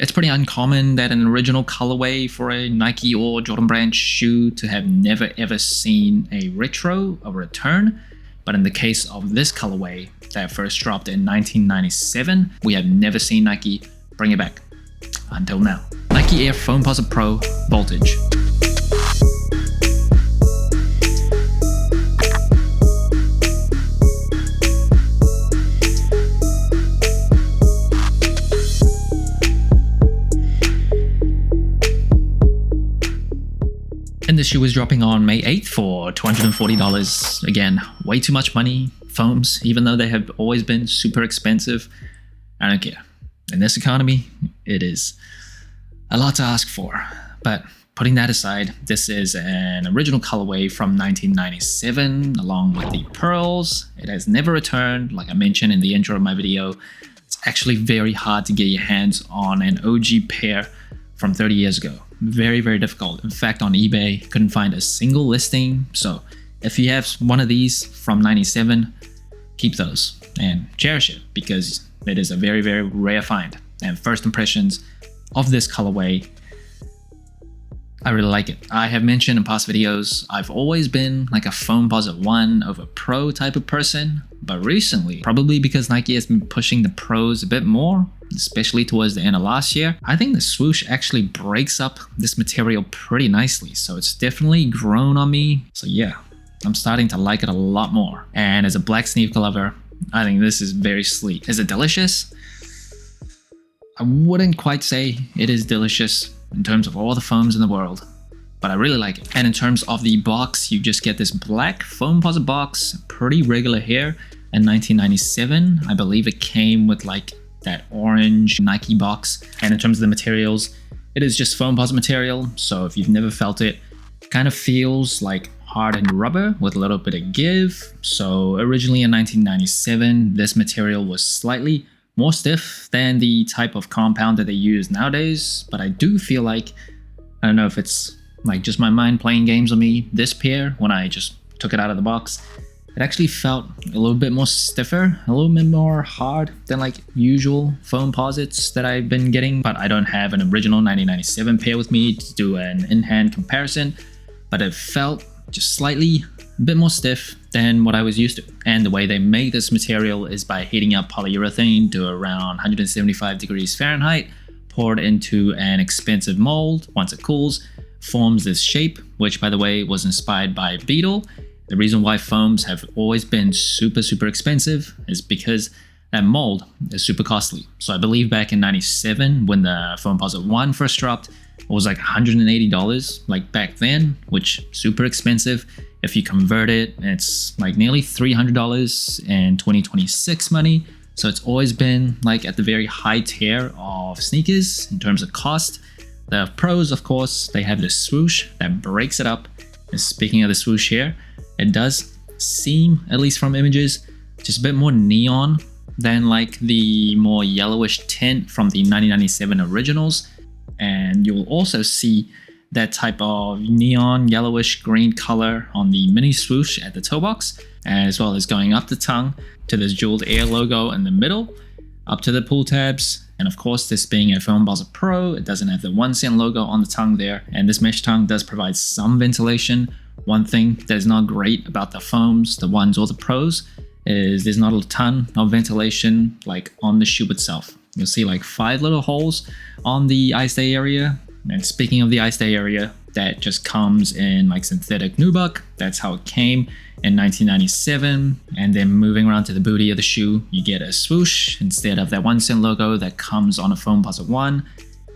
It's pretty uncommon that an original colorway for a Nike or Jordan brand shoe to have never ever seen a retro or return. But in the case of this colorway that first dropped in 1997, we have never seen Nike bring it back until now. Nike Air Foamposite Pro Voltage. And the shoe was dropping on May 8th for $240. Again, way too much money. Foams, even though they have always been super expensive, I don't care. In this economy, it is a lot to ask for. But putting that aside, this is an original colorway from 1997 along with the pearls. It has never returned. Like I mentioned in the intro of my video, it's actually very hard to get your hands on an OG pair from 30 years ago. Very, very difficult. In fact, on eBay, couldn't find a single listing. So if you have one of these from 97, keep those and cherish it because it is a very, very rare find. And first impressions of this colorway, I really like it. I have mentioned in past videos, I've always been like a Foamposite 1 over Pro type of person. But recently, probably because Nike has been pushing the Pros a bit more, especially towards the end of last year, I think the swoosh actually breaks up this material pretty nicely. So it's definitely grown on me. So yeah, I'm starting to like it a lot more. And as a black sneaker lover, I think this is very sleek. Is it delicious? I wouldn't quite say it is delicious in terms of all the foams in the world, but I really like it. And in terms of the box, you just get this black Foamposite box, pretty regular here. In 1997, I believe it came with like that orange Nike box. And in terms of the materials, it is just Foamposite material. So if you've never felt it, it kind of feels like hardened rubber with a little bit of give. So originally in 1997, this material was slightly more stiff than the type of compound that they use nowadays. But I do feel like, I don't know if it's like just my mind playing games on me, this pair, when I just took it out of the box, it actually felt a little bit more stiffer, a little bit more hard than like usual Foamposites that I've been getting. But I don't have an original 1997 pair with me to do an in-hand comparison, but it felt just slightly a bit more stiff than what I was used to. And the way they make this material is by heating up polyurethane to around 175 degrees Fahrenheit, poured into an expensive mold. Once it cools, forms this shape, which by the way was inspired by Beetle. The reason why foams have always been super, super expensive is because that mold is super costly. So I believe back in 97, when the Foamposite 1 first dropped, it was like $180 like back then, which super expensive. If you convert it, it's like nearly $300 in 2026 money. So it's always been like at the very high tier of sneakers in terms of cost. The Pros, of course, they have the swoosh that breaks it up. And speaking of the swoosh here, it does seem, at least from images, just a bit more neon than like the more yellowish tint from the 1997 originals. And you'll also see that type of neon yellowish green color on the mini swoosh at the toe box, as well as going up the tongue to this jeweled Air logo in the middle, up to the pull tabs. And of course, this being a Foamposite Pro, it doesn't have the 1 cent logo on the tongue there. And this mesh tongue does provide some ventilation. One thing that is not great about the foams, the ones or the Pros, is there's not a ton of ventilation like on the shoe itself. You'll see like 5 little holes on the eye stay area. And speaking of the eye stay area, that just comes in like synthetic nubuck. That's how it came in 1997. And then moving around to the booty of the shoe, you get a swoosh instead of that 1 cent logo that comes on a Foamposite 1.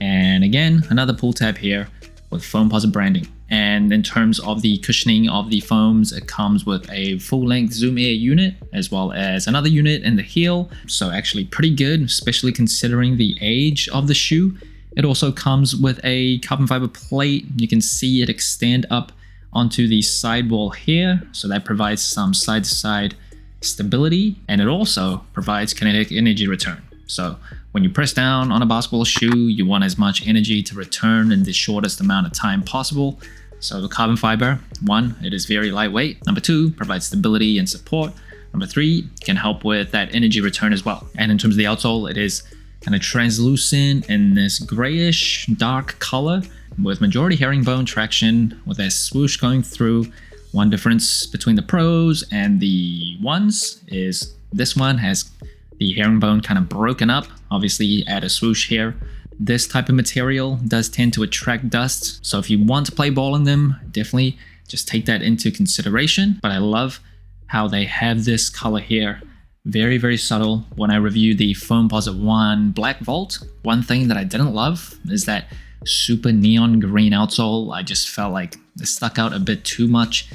And again, another pull tab here with Foamposite branding. And in terms of the cushioning of the foams, it comes with a full-length Zoom Air unit, as well as another unit in the heel. So actually pretty good, especially considering the age of the shoe. It also comes with a carbon fiber plate. You can see it extend up onto the sidewall here. So that provides some side-to-side stability. And it also provides kinetic energy return. So when you press down on a basketball shoe, you want as much energy to return in the shortest amount of time possible. So the carbon fiber, 1, it is very lightweight. Number 2, provides stability and support. Number 3, can help with that energy return as well. And in terms of the outsole, it is kind of translucent in this grayish dark color with majority herringbone traction with a swoosh going through. One difference between the pros and the ones is this one has the herringbone kind of broken up. Obviously add a swoosh here. This type of material does tend to attract dust, so if you want to play ball in them, definitely just take that into consideration. But I love how they have this color here. Very, very subtle. When I reviewed the Foamposite 1 Black Vault, one thing that I didn't love is that super neon green outsole. I just felt like it stuck out a bit too much.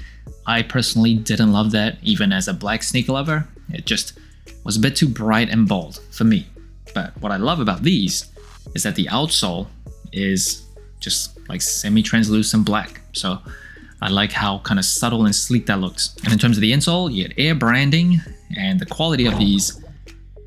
I personally didn't love that, even as a black sneaker lover. It just was a bit too bright and bold for me. But what I love about these is that the outsole is just like semi-translucent black. So I like how kind of subtle and sleek that looks. And in terms of the insole, you get air branding, and the quality of these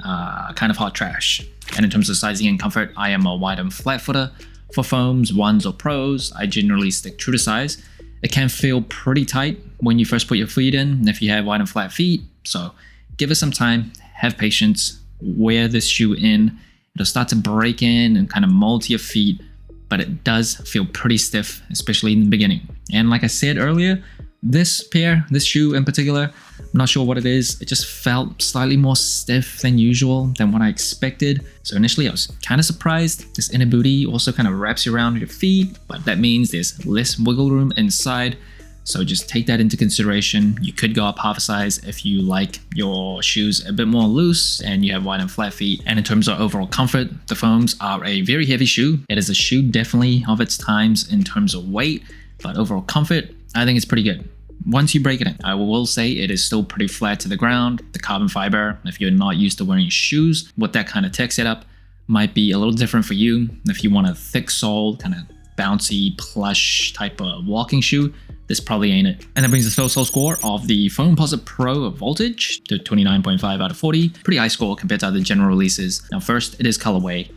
kind of hot trash. And in terms of sizing and comfort, I am a wide and flat footer. For foams, ones or pros, I generally stick true to size. It can feel pretty tight when you first put your feet in if you have wide and flat feet. So give it some time, have patience, wear this shoe in. It'll start to break in and kind of mold to your feet, but it does feel pretty stiff, especially in the beginning. And like I said earlier, this pair, this shoe in particular, I'm not sure what it is. It just felt slightly more stiff than usual, than what I expected. So initially I was kind of surprised. This inner booty also kind of wraps around your feet, but that means there's less wiggle room inside. So just take that into consideration. You could go up half a size if you like your shoes a bit more loose and you have wide and flat feet. And in terms of overall comfort, the foams are a very heavy shoe. It is a shoe definitely of its times in terms of weight, but overall comfort, I think it's pretty good. Once you break it in, I will say it is still pretty flat to the ground. The carbon fiber, if you're not used to wearing shoes with that kind of tech setup, might be a little different for you. If you want a thick sole, kind of bouncy, plush type of walking shoe, this probably ain't it. And that brings the total score of the Foamposite Pro Voltage to 29.5 out of 40. Pretty high score compared to other general releases. Now first, it is colorway.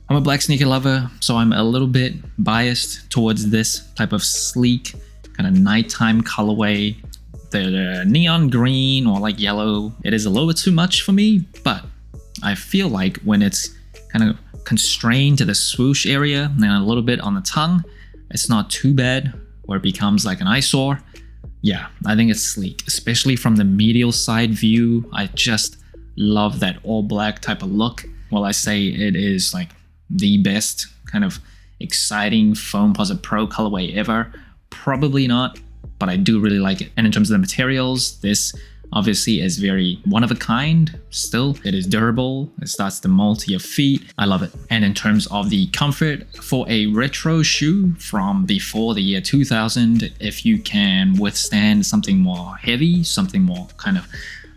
I'm a black sneaker lover, so I'm a little bit biased towards this type of sleek, kind of nighttime colorway. The neon green or like yellow, it is a little bit too much for me, but I feel like when it's kind of constrained to the swoosh area and a little bit on the tongue, it's not too bad. Where it becomes like an eyesore, yeah, I think it's sleek, especially from the medial side view. I just love that all black type of look. Well, I say it is like the best kind of exciting Foamposite Pro colorway ever. Probably not, but I do really like it. And in terms of the materials, this obviously is very one of a kind. Still, it is durable. It starts to mold to your feet. I love it. And in terms of the comfort, for a retro shoe from before the year 2000, if you can withstand something more heavy, something more kind of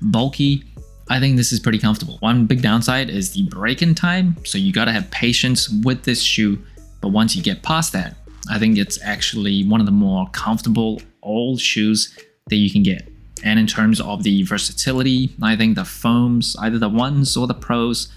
bulky, I think this is pretty comfortable. One big downside is the break-in time. So you gotta have patience with this shoe. But once you get past that, I think it's actually one of the more comfortable old shoes that you can get. And in terms of the versatility, I think the foams, either the ones or the pros,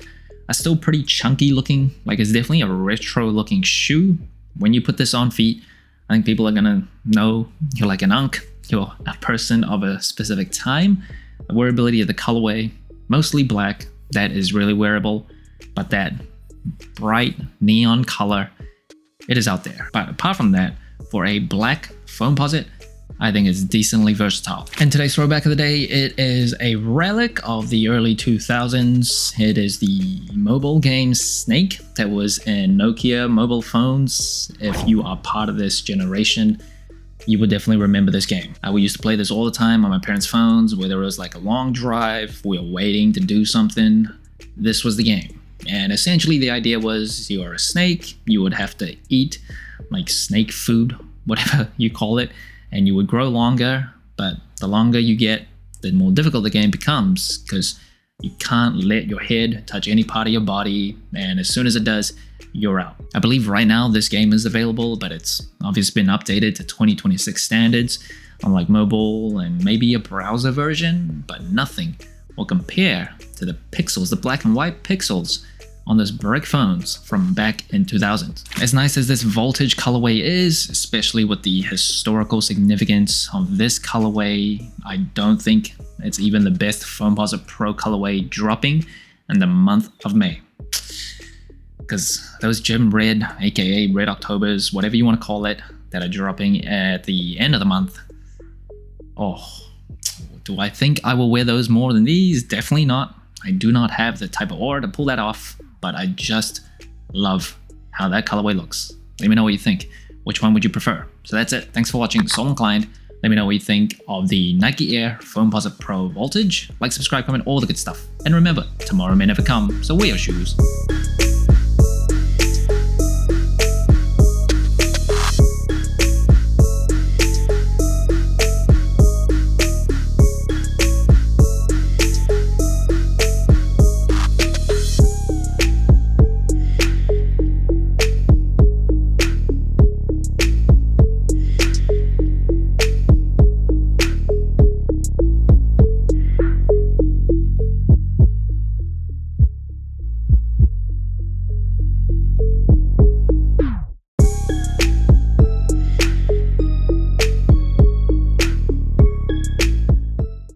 are still pretty chunky looking. Like it's definitely a retro looking shoe. When you put this on feet, I think people are gonna know you're like an unk, you're a person of a specific time. The wearability of the colorway, mostly black, that is really wearable, but that bright neon color, it is out there. But apart from that, for a black Foamposite, I think it's decently versatile. And today's throwback of the day, it is a relic of the early 2000s. It is the mobile game Snake that was in Nokia mobile phones. If you are part of this generation, you would definitely remember this game. We used to play this all the time on my parents' phones, whether it was like a long drive, we were waiting to do something. This was the game. And essentially the idea was you are a snake, you would have to eat like snake food, whatever you call it, and you would grow longer, but the longer you get, the more difficult the game becomes because you can't let your head touch any part of your body, and as soon as it does, you're out. I believe right now this game is available, but it's obviously been updated to 2026 standards on like mobile and maybe a browser version, but nothing will compare to the pixels, the black and white pixels on those brick phones from back in 2000. As nice as this voltage colorway is, especially with the historical significance of this colorway, I don't think it's even the best Foamposite Pro colorway dropping in the month of May. because those gym red, aka Red Octobers, whatever you want to call it, that are dropping at the end of the month. Oh, do I think I will wear those more than these? Definitely not. I do not have the type of aura to pull that off, but I just love how that colorway looks. Let me know what you think. Which one would you prefer? So that's it. Thanks for watching. Sole Inclined. Let me know what you think of the Nike Air Foamposite Pro Voltage. Like, subscribe, comment, all the good stuff. And remember, tomorrow may never come, so wear your shoes.